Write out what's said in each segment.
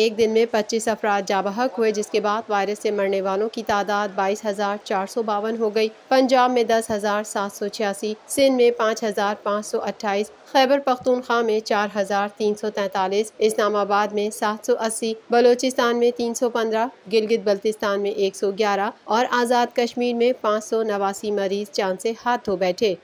ایک دن میں 25 افراد جاں بحق ہوئے، جس کے بعد وائرس سے مرنے والوں کی تعداد 22,452 ہو گئی۔ پنجاب میں 10,786، سندھ میں 5,528، خیبر پختونخوا میں 4,343، اسلام آباد میں 780، بلوچستان میں 315، گلگت بلتستان میں 111 اور آزاد کشمیر میں 589 مریض جان سے ہاتھ دھو بیٹھے۔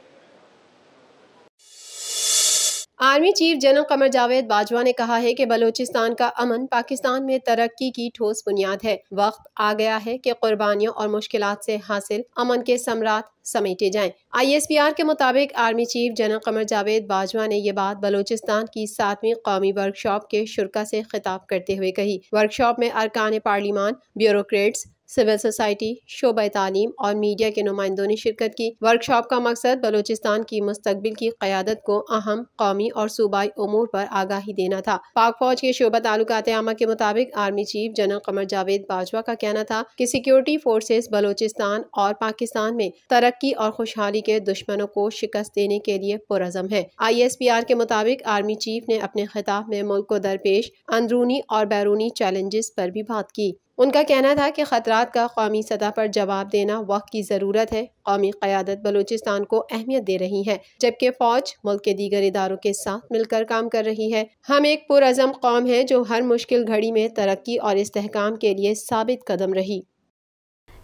Army chief general Qamar Javed Bajwa نے کہا ہے کہ بلوچستان کا امن پاکستان میں ترقی کی ٹھوس بنیاد ہے۔ وقت آ گیا ہے کہ قربانیوں اور مشکلات سے حاصل امن کے ثمرات سمیٹے جائیں۔ ISPR کے مطابق army chief general Qamar Javed Bajwa نے یہ بات بلوچستان کی 7ویں قومی ورکشاپ کے شرکاء سے خطاب کرتے ہوئے کہی۔ ورکشاپ میں ارکان پارلیمان، بیوروکریٹس، سول سوسائٹی، شعبہ تعلیم اور میڈیا کے نمائندوں نے شرکت کی۔ ورکشاپ کا مقصد بلوچستان کی مستقبل کی قیادت کو اہم قومی اور صوبائی امور پر آگاہی دینا تھا۔ پاک فوج کے شعبہ تعلقات عامہ کے مطابق army chief general Qamar Javed Bajwa کا کہنا تھا کہ سیکیورٹی فورسز بلوچستان اور پاکستان میں ترقی اور خوشحالی کے دشمنوں کو شکست دینے کے لیے پرعزم ہے۔ ISPR کے مطابق آرمی چیف نے اپنے خطاب میں ملک کو درپیش اندرونی اور بیرونی چیلنجز پر بھی بات کی۔ ان کا کہنا تھا کہ خطرات کا قومی سطح پر جواب دینا وقت کی ضرورت ہے۔ قومی قیادت بلوچستان کو اہمیت دے رہی ہے، جبکہ فوج ملک کے دیگر اداروں کے ساتھ مل کر کام کر رہی ہے۔ ہم ایک پرعزم قوم ہیں جو ہر مشکل گھڑی میں ترقی اور استحکام کے لیے ثابت قدم رہی۔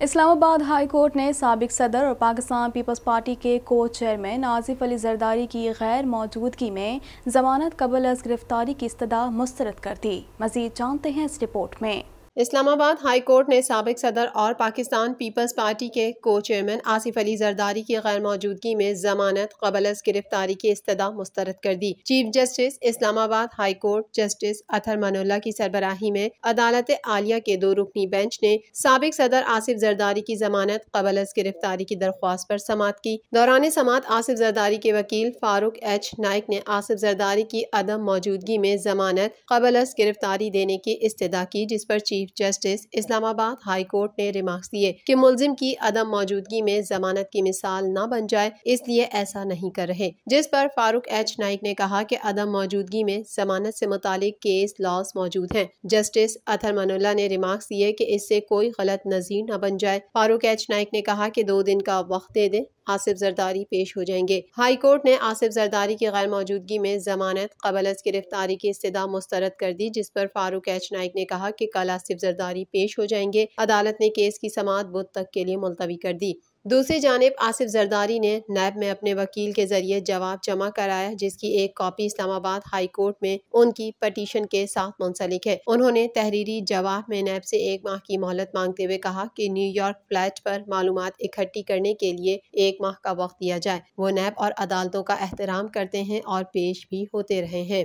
اسلام آباد ہائی کورٹ نے سابق صدر اور پاکستان پیپلز پارٹی کے کو چیئرمین آصف علی زرداری کی غیر موجودگی میں ضمانت قبل از گرفتاری کی استدعا مسترد کر دی۔ مزید جانتے ہیں اس رپورٹ میں۔ اسلام آباد ہائی کورٹ نے سابق صدر اور پاکستان پیپلز پارٹی کے کو چیئرمین آصف علی زرداری کی غیر موجودگی میں ضمانت قبل از گرفتاری کی استدعا مسترد کر دی۔ چیف جسٹس اسلام آباد ہائی کورٹ جسٹس اطہر منولہ کی سربراہی میں عدالت عالیہ کے 2 رکنی بینچ نے سابق صدر آصف زرداری کی ضمانت قبل از گرفتاری کی درخواست پر سماعت کی۔ دوران سماعت آصف زرداری کے وکیل فاروق ایچ نائک نے آصف زرداری کی عدم موجودگی میں ضمانت قبل از گرفتاری دینے کی استدعا کی، جس پر چیف جسٹس اسلام آباد ہائی کورٹ نے ریمارکس دیے کہ ملزم کی عدم موجودگی میں ضمانت کی مثال نہ بن جائے، اس لیے ایسا نہیں کر رہے، جس پر فاروق ایچ نائک نے کہا کہ عدم موجودگی میں ضمانت سے متعلق کیس لاز موجود ہیں۔ جسٹس اطہر منولہ نے ریمارکس دیے کہ اس سے کوئی غلط نظیر نہ بن جائے۔ فاروق ایچ نائک نے کہا کہ 2 دن کا وقت دے دیں، آصف زرداری پیش ہو جائیں گے۔ ہائی کورٹ نے آصف زرداری کی غیر موجودگی میں ضمانت قبل از گرفتاری کی استدعا مسترد کر دی، جس پر فاروق ایچ نائک نے کہا کہ کل آصف زرداری پیش ہو جائیں گے۔ عدالت نے کیس کی سماعت بدھ تک کے لیے ملتوی کر دی۔ دوسری جانب آصف زرداری نے نیب میں اپنے وکیل کے ذریعے جواب جمع کرایا، جس کی ایک کاپی اسلام آباد ہائی کورٹ میں ان کی پٹیشن کے ساتھ منسلک ہے۔ انہوں نے تحریری جواب میں نیب سے 1 ماہ کی مہلت مانگتے ہوئے کہا کہ نیو یارک فلیٹ پر معلومات اکٹھی کرنے کے لیے 1 ماہ کا وقت دیا جائے۔ وہ نیب اور عدالتوں کا احترام کرتے ہیں اور پیش بھی ہوتے رہے ہیں۔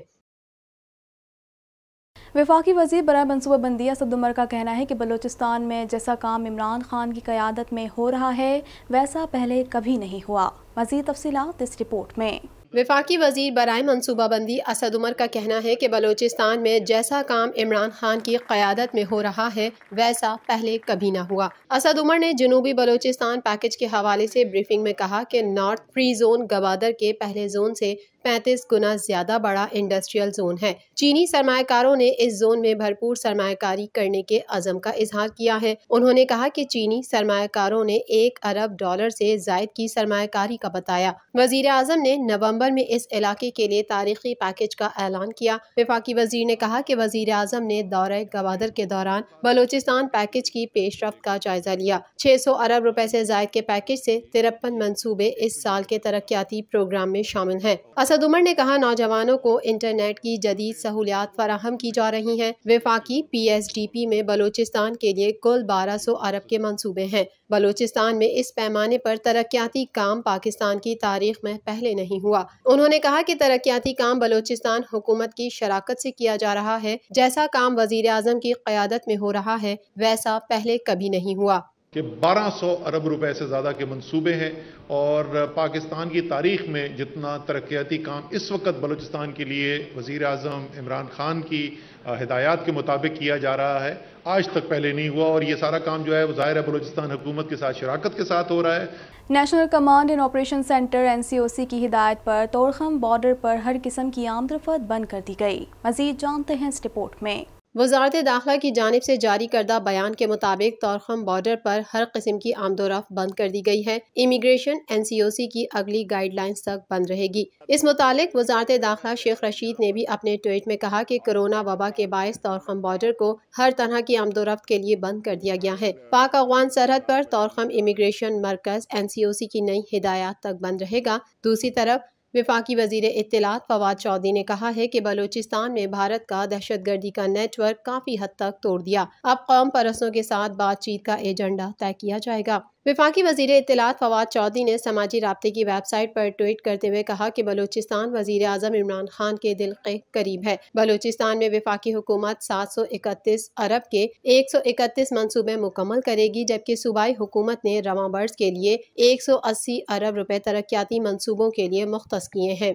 وفاقی وزیر برائے منصوبہ بندی اسد عمر کا کہنا ہے کہ بلوچستان میں جیسا کام عمران خان کی قیادت میں ہو رہا ہے ویسا پہلے کبھی نہیں ہوا۔ مزید تفصیلات اس رپورٹ میں۔ وفاقی وزیر برائے منصوبہ بندی اسد عمر کا کہنا ہے کہ بلوچستان میں جیسا کام عمران خان کی قیادت میں ہو رہا ہے ویسا پہلے کبھی نہ ہوا۔ اسد عمر نے جنوبی بلوچستان پیکج کے حوالے سے بریفنگ میں کہا کہ نارتھ فری زون گوادر کے پہلے زون سے 35 گنا زیادہ بڑا انڈسٹریل زون ہے۔ چینی سرمایہ کاروں نے اس زون میں بھرپور سرمایہ کاری کرنے کے عزم کا اظہار کیا ہے۔ انہوں نے کہا کہ چینی سرمایہ کاروں نے $1 ارب سے زائد کی سرمایہ کاری کا بتایا۔ وزیر اعظم نے نومبر میں اس علاقے کے لیے تاریخی پیکج کا اعلان کیا۔ وفاقی وزیر نے کہا کہ وزیر اعظم نے دورہ گوادر کے دوران بلوچستان پیکج کی پیش رفت کا جائزہ لیا۔ 600 ارب روپے سے زائد کے پیکج سے 53 منصوبے اس سال کے ترقیاتی پروگرام میں شامل ہیں۔ اسد عمر نے کہا نوجوانوں کو انٹرنیٹ کی جدید سہولیات فراہم کی جا رہی ہیں۔ وفاقی PSDP میں بلوچستان کے لیے کل 1200 ارب کے منصوبے ہیں۔ بلوچستان میں اس پیمانے پر ترقیاتی کام پاکستان کی تاریخ میں پہلے نہیں ہوا۔ انہوں نے کہا کہ ترقیاتی کام بلوچستان حکومت کی شراکت سے کیا جا رہا ہے۔ جیسا کام وزیر اعظم کی قیادت میں ہو رہا ہے ویسا پہلے کبھی نہیں ہوا۔ کہ 1200 ارب روپے سے زیادہ کے منصوبے ہیں اور پاکستان کی تاریخ میں جتنا ترقیاتی کام اس وقت بلوچستان کے لیے وزیر اعظم عمران خان کی ہدایات کے مطابق کیا جا رہا ہے آج تک پہلے نہیں ہوا، اور یہ سارا کام جو ہے وہ ظاہر ہے بلوچستان حکومت کے ساتھ شراکت کے ساتھ ہو رہا ہے۔ National command and operation centre NCOC کی ہدایت پر طورخم بارڈر پر ہر قسم کی آمد و رفت بند کر دی گئی۔ مزید جانتے ہیں اس رپورٹ میں۔ وزارت داخلہ کی جانب سے جاری کردہ بیان کے مطابق طورخم بارڈر پر ہر قسم کی آمد و رفت بند کر دی گئی ہے۔ امیگریشن NCOC کی اگلی گائیڈ لائنز تک بند رہے گی۔ اس متعلق وزارت داخلہ شیخ رشید نے بھی اپنے ٹویٹ میں کہا کہ کورونا وبا کے باعث طورخم بارڈر کو ہر طرح کی آمد و رفت کے لیے بند کر دیا گیا ہے۔ پاک افغان سرحد پر طورخم امیگریشن مرکز NCOC کی نئی ہدایات تک بند رہے گا۔ دوسری طرف وفاقی وزیر اطلاعات فواد چودھری نے کہا ہے کہ بلوچستان میں بھارت کا دہشت گردی کا نیٹ ورک کافی حد تک توڑ دیا، اب قوم پرستوں کے ساتھ بات چیت کا ایجنڈا طے کیا جائے گا۔ وفاقی وزیر اطلاعات فواد چودھری نے سماجی رابطے کی ویب سائٹ پر ٹویٹ کرتے ہوئے کہا کہ بلوچستان وزیر اعظم عمران خان کے دل کے قریب ہے۔ بلوچستان میں وفاقی حکومت 731 ارب کے 131 منصوبے مکمل کرے گی، جبکہ صوبائی حکومت نے رواں برس کے لیے 180 ارب روپے ترقیاتی منصوبوں کے لیے مختص کیے ہیں۔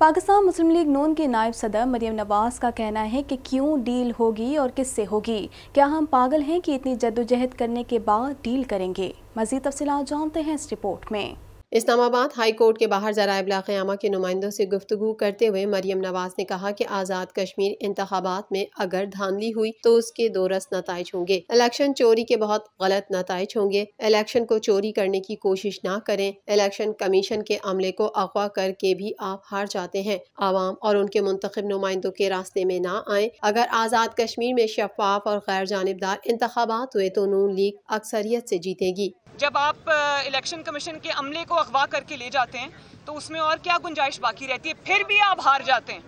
پاکستان مسلم لیگ نون کے نائب صدر مریم نواز کا کہنا ہے کہ کیوں ڈیل ہوگی اور کس سے ہوگی؟ کیا ہم پاگل ہیں کہ اتنی جدوجہد کرنے کے بعد ڈیل کریں گے؟ مزید تفصیلات جانتے ہیں اس رپورٹ میں۔ اسلام آباد ہائی کورٹ کے باہر ذرائع ابلاغ قیامہ کے نمائندوں سے گفتگو کرتے ہوئے مریم نواز نے کہا کہ آزاد کشمیر انتخابات میں اگر دھاندلی ہوئی تو اس کے دو رس نتائج ہوں گے۔ الیکشن چوری کے بہت غلط نتائج ہوں گے۔ الیکشن کو چوری کرنے کی کوشش نہ کریں۔ الیکشن کمیشن کے عملے کو اغوا کر کے بھی آپ ہار جاتے ہیں۔ عوام اور ان کے منتخب نمائندوں کے راستے میں نہ آئیں۔ اگر آزاد کشمیر میں شفاف اور غیر جانبدار انتخابات ہوئے تو نون لیگ اکثریت سے جیتے گی۔ جب آپ الیکشن کمیشن کے عملے کو اغوا کر کے لے جاتے ہیں تو اس میں اور کیا گنجائش باقی رہتی ہے؟ پھر بھی آپ ہار جاتے ہیں،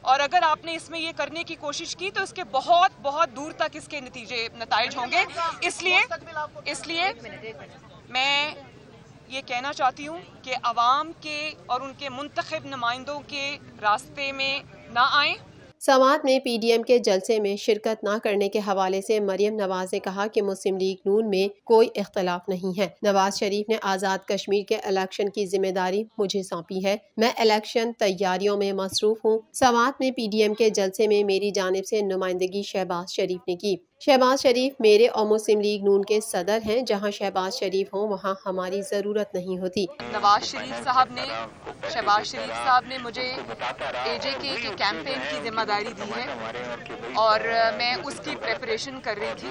اور اگر آپ نے اس میں یہ کرنے کی کوشش کی تو اس کے بہت بہت دور تک اس کے نتائج ہوں گے۔ اس لیے میں یہ کہنا چاہتی ہوں کہ عوام کے اور ان کے منتخب نمائندوں کے راستے میں نہ آئیں۔ سوات میں PDM کے جلسے میں شرکت نہ کرنے کے حوالے سے مریم نواز نے کہا کہ مسلم لیگ نون میں کوئی اختلاف نہیں ہے۔ نواز شریف نے آزاد کشمیر کے الیکشن کی ذمہ داری مجھے سونپی ہے، میں الیکشن تیاریوں میں مصروف ہوں۔ سوات میں PDM کے جلسے میں میری جانب سے نمائندگی شہباز شریف نے کی۔ شہباز شریف میرے اور مسلم لیگ نون کے صدر ہیں، جہاں شہباز شریف ہوں وہاں ہماری ضرورت نہیں ہوتی۔ شہباز شریف صاحب نے مجھے AJK کے کیمپین کی ذمہ داری دی ہے اور میں اس کی پریپریشن کر رہی تھی،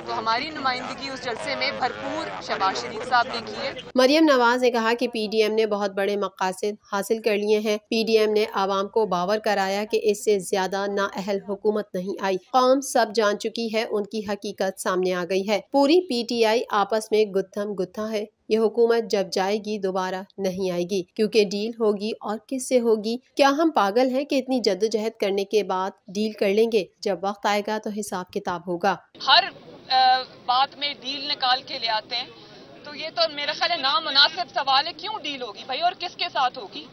تو ہماری نمائندگی اس جلسے میں بھرپور شہباز شریف صاحب نے کی ہے۔ مریم نواز نے کہا کہ PDM نے بہت بڑے مقاصد حاصل کر لیے ہیں۔ PDM نے عوام کو باور کرایا کہ اس سے زیادہ نااہل حکومت نہیں آئی۔ قوم سب جان چکی ہے، ان کی حقیقت سامنے آ گئی ہے۔ پوری PTI آپس میں گتھم گتھا ہے۔ یہ حکومت جب جائے گی دوبارہ نہیں آئے گی، کیونکہ ڈیل ہوگی اور کس سے ہوگی؟ کیا ہم پاگل ہیں کہ اتنی جدوجہد کرنے کے بعد ڈیل کر لیں گے؟ جب وقت آئے گا تو حساب کتاب ہوگا۔ ہر بات میں ڈیل نکال کے لے آتے ہیں، تو یہ تو میرا خیال ہے نامناسب سوال ہے۔ کیوں ڈیل ہوگی بھائی، اور کس کے ساتھ ہوگی؟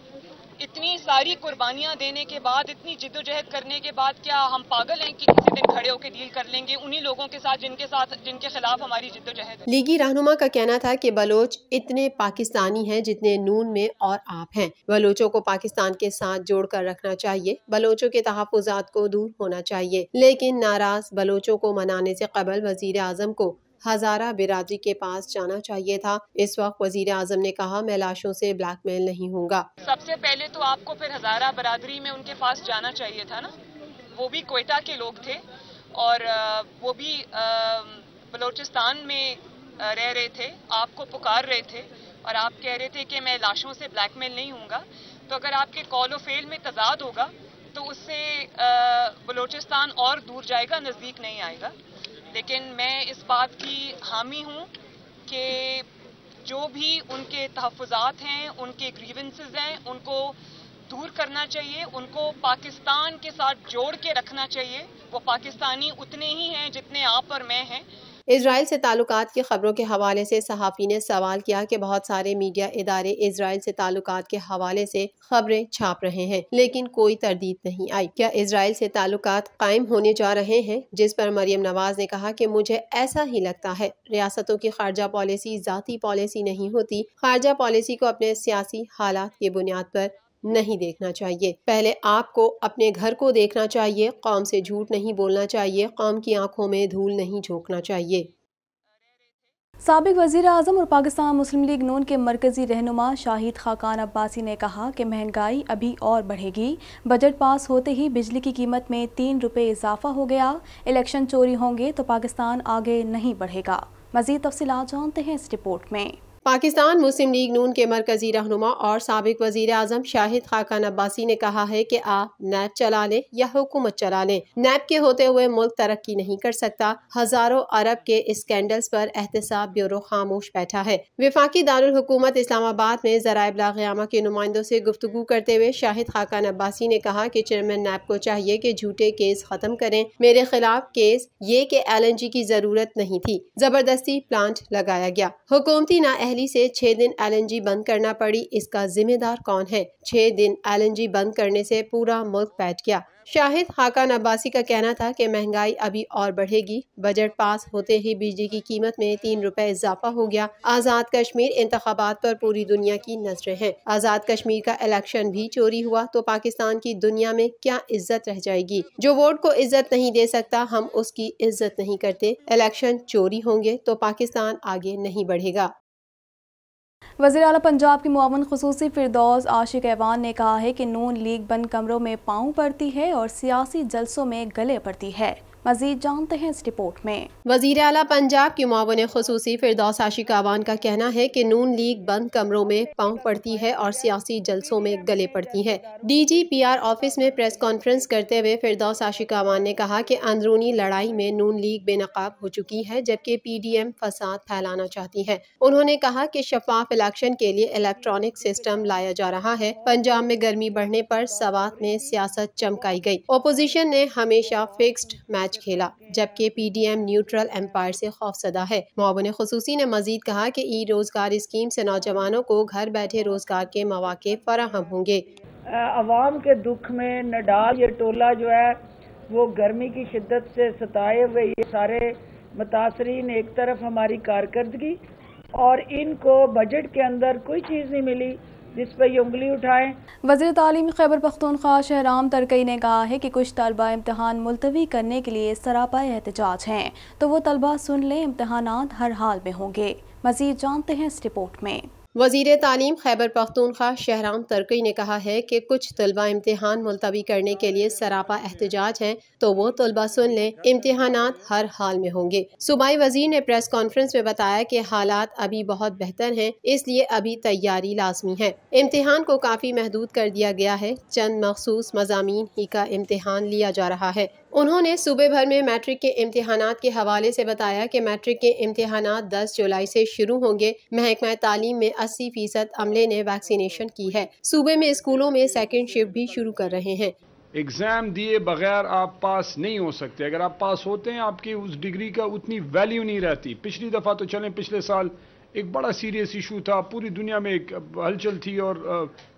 اتنی ساری قربانیاں دینے کے بعد، اتنی جدوجہد کرنے کے بعد کیا ہم پاگل ہیں کہ کسی دن کھڑے ہو کے ڈیل کر لیں گے انہی لوگوں کے ساتھ جن کے خلاف ہماری جدوجہد ہے؟ لیگی رہنما کا کہنا تھا کہ بلوچ اتنے پاکستانی ہیں جتنے نون میں اور آپ ہیں۔ بلوچوں کو پاکستان کے ساتھ جوڑ کر رکھنا چاہیے، بلوچوں کے تحفظات کو دور ہونا چاہیے، لیکن ناراض بلوچوں کو منانے سے قبل وزیر اعظم کو ہزارہ برادری کے پاس جانا چاہیے تھا۔ اس وقت وزیر اعظم نے کہا میں لاشوں سے بلیک میل نہیں ہوں گا۔ سب سے پہلے تو آپ کو پھر ہزارہ برادری میں ان کے پاس جانا چاہیے تھا نا، وہ بھی کوئٹہ کے لوگ تھے اور وہ بھی بلوچستان میں رہ رہے تھے، آپ کو پکار رہے تھے اور آپ کہہ رہے تھے کہ میں لاشوں سے بلیک میل نہیں ہوں گا۔ تو اگر آپ کے قول و فعل میں تضاد ہوگا تو اس سے بلوچستان اور دور جائے گا، نزدیک نہیں آئے گا۔ لیکن میں اس بات کی حامی ہوں کہ جو بھی ان کے تحفظات ہیں، ان کے گریونسز ہیں، ان کو دور کرنا چاہیے، ان کو پاکستان کے ساتھ جوڑ کے رکھنا چاہیے۔ وہ پاکستانی اتنے ہی ہیں جتنے آپ اور میں ہیں۔ اسرائیل سے تعلقات کی خبروں کے حوالے سے صحافی نے سوال کیا کہ بہت سارے میڈیا ادارے اسرائیل سے تعلقات کے حوالے سے خبریں چھاپ رہے ہیں لیکن کوئی تردید نہیں آئی، کیا اسرائیل سے تعلقات قائم ہونے جا رہے ہیں؟ جس پر مریم نواز نے کہا کہ مجھے ایسا ہی لگتا ہے، ریاستوں کی خارجہ پالیسی ذاتی پالیسی نہیں ہوتی، خارجہ پالیسی کو اپنے سیاسی حالات کی بنیاد پر نہیں دیکھنا چاہیے، پہلے آپ کو اپنے گھر کو دیکھنا چاہیے، قوم سے جھوٹ نہیں بولنا چاہیے، قوم کی آنکھوں میں دھول نہیں جھونکنا چاہیے۔ سابق وزیر اعظم اور پاکستان مسلم لیگ نون کے مرکزی رہنما شاہد خاقان عباسی نے کہا کہ مہنگائی ابھی اور بڑھے گی، بجٹ پاس ہوتے ہی بجلی کی قیمت میں 3 روپے اضافہ ہو گیا، الیکشن چوری ہوں گے تو پاکستان آگے نہیں بڑھے گا۔ مزید تفصیلات جانتے ہیں اس رپورٹ میں۔ پاکستان مسلم لیگ نون کے مرکزی رہنما اور سابق وزیر اعظم شاہد خاقان عباسی نے کہا ہے کہ آپ نیب چلا لیں یا حکومت چلا لیں، نیب کے ہوتے ہوئے ملک ترقی نہیں کر سکتا۔ ہزاروں ارب کے اسکینڈلز پر احتساب بیورو خاموش بیٹھا ہے۔ وفاقی دارالحکومت اسلام آباد میں ذرائع ابلاغ عامہ کے نمائندوں سے گفتگو کرتے ہوئے شاہد خاقان عباسی نے کہا کہ چیئرمین نیب کو چاہیے کہ جھوٹے کیس ختم کریں۔ میرے خلاف کیس یہ کہ LNG کی ضرورت نہیں تھی، زبردستی پلانٹ لگایا گیا، حکومتی نااہلی سے 6 دن LNG بند کرنا پڑی، اس کا ذمہ دار کون ہے؟ 6 دن LNG بند کرنے سے پورا ملک بیٹھ گیا۔ شاہد خاقان عباسی کا کہنا تھا کہ مہنگائی ابھی اور بڑھے گی، بجٹ پاس ہوتے ہی بجلی کی قیمت میں 3 روپے اضافہ ہو گیا۔ آزاد کشمیر انتخابات پر پوری دنیا کی نظریں ہیں، آزاد کشمیر کا الیکشن بھی چوری ہوا تو پاکستان کی دنیا میں کیا عزت رہ جائے گی؟ جو ووٹ کو عزت نہیں دے سکتا، ہم اس کی عزت نہیں کرتے۔ الیکشن چوری ہوں گے تو پاکستان آگے نہیں بڑھے گا۔ وزیر اعلیٰ پنجاب کی معاون خصوصی فردوس عاشق ایوان نے کہا ہے کہ نون لیگ بند کمروں میں پاؤں پڑتی ہے اور سیاسی جلسوں میں گلے پڑتی ہے۔ مزید جانتے ہیں اس رپورٹ میں۔ وزیر اعلیٰ پنجاب کی معاون خصوصی فردوس عاشق ایوان کا کہنا ہے کہ نون لیگ بند کمروں میں پاؤں پڑتی ہے اور سیاسی جلسوں میں گلے پڑتی ہے۔ DGPR آفس میں پریس کانفرنس کرتے ہوئے فردوس عاشق ایوان نے کہا کہ اندرونی لڑائی میں نون لیگ بے نقاب ہو چکی ہے جبکہ PDM فساد پھیلانا چاہتی ہے۔ انہوں نے کہا کہ شفاف الیکشن کے لیے الیکٹرانک سسٹم لایا جا رہا ہے۔ پنجاب میں گرمی بڑھنے پر سوات میں سیاست چمکائی گئی، اپوزیشن نے ہمیشہ فکسڈ میچ کھیلا جبکہ PDM نیوٹرل امپائر سے خوفزدہ ہے۔ معاون خصوصی نے مزید کہا کہ ای روزگار اسکیم سے نوجوانوں کو گھر بیٹھے روزگار کے مواقع فراہم ہوں گے۔ عوام کے دکھ میں نڈال یہ ٹولہ جو ہے وہ گرمی کی شدت سے ستائے ہوئے یہ سارے متاثرین، ایک طرف ہماری کارکردگی اور ان کو بجٹ کے اندر کوئی چیز نہیں ملی جس پہ یہ انگلی اٹھائیں۔ وزیر تعلیم خیبر پختونخوا شہرام ترکی نے کہا ہے کہ کچھ طلبہ امتحان ملتوی کرنے کے لیے سراپا احتجاج ہیں تو وہ طلبہ سن لیں، امتحانات ہر حال میں ہوں گے۔ مزید جانتے ہیں اس رپورٹ میں۔ وزیر تعلیم خیبر پختونخوا شہرام ترکی نے کہا ہے کہ کچھ طلبہ امتحان ملتوی کرنے کے لیے سراپا احتجاج ہیں تو وہ طلبہ سن لیں، امتحانات ہر حال میں ہوں گے۔ صوبائی وزیر نے پریس کانفرنس میں بتایا کہ حالات ابھی بہت بہتر ہیں، اس لیے ابھی تیاری لازمی ہے۔ امتحان کو کافی محدود کر دیا گیا ہے، چند مخصوص مضامین ہی کا امتحان لیا جا رہا ہے۔ انہوں نے صوبے بھر میں میٹرک کے امتحانات کے حوالے سے بتایا کہ میٹرک کے امتحانات 10 جولائی سے شروع ہوں گے۔ محکمہ تعلیم میں 80% عملے نے ویکسینیشن کی ہے۔ صوبے میں اسکولوں میں سیکنڈ شفٹ بھی شروع کر رہے ہیں۔ ایگزام دیے بغیر آپ پاس نہیں ہو سکتے، اگر آپ پاس ہوتے ہیں آپ کی اس ڈگری کا اتنی ویلیو نہیں رہتی۔ پچھلی دفعہ تو چلیں پچھلے سال ایک بڑا سیریس ایشو تھا، پوری دنیا میں ایک ہلچل تھی اور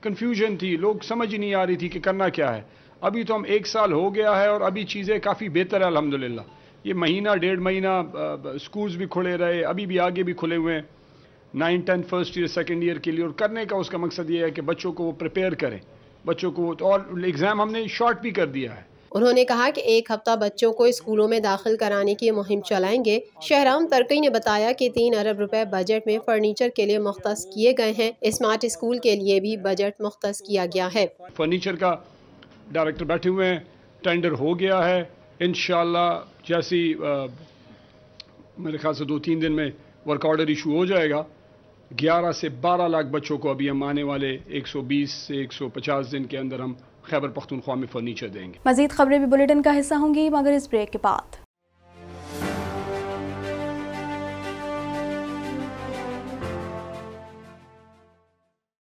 کنفیوژن تھی، لوگ سمجھ ہی نہیں آ رہی تھی کہ کرنا کیا ہے۔ ابھی تو ہم 1 سال ہو گیا ہے اور ابھی چیزیں کافی بہتر ہے الحمدللہ۔ یہ مہینہ 1.5 مہینہ سکولز بھی کھلے رہے، ابھی بھی آگے بھی کھلے ہوئے ہیں 9, 10 فرسٹ ایئر سیکنڈ ایئر کے لیے، اور کرنے کا اس کا مقصد یہ ہے کہ بچوں کو وہ پریپیئر کریں، بچوں کو، اور ایگزام ہم نے شارٹ بھی کر دیا ہے۔ انہوں نے کہا کہ 1 ہفتہ بچوں کو اسکولوں میں داخل کرانے کی مہم چلائیں گے۔ شہرام ترکی نے بتایا کہ 3 ارب روپے بجٹ میں فرنیچر کے لیے مختص کیے گئے ہیں، اسمارٹ اسکول کے لیے بھی بجٹ مختص کیا گیا ہے۔ فرنیچر کا ڈائریکٹر بیٹھے ہوئے ہیں، ٹینڈر ہو گیا ہے، انشاءاللہ جیسی میرے خیال سے 2-3 دن میں ورک آرڈر ایشو ہو جائے گا۔ 11 سے 12 لاکھ بچوں کو ابھی ہم آنے والے 120 سے 150 دن کے اندر ہم خیبر پختونخوا میں فرنیچر دیں گے۔ مزید خبریں بھی بلیٹن کا حصہ ہوں گی مگر اس بریک کے بعد۔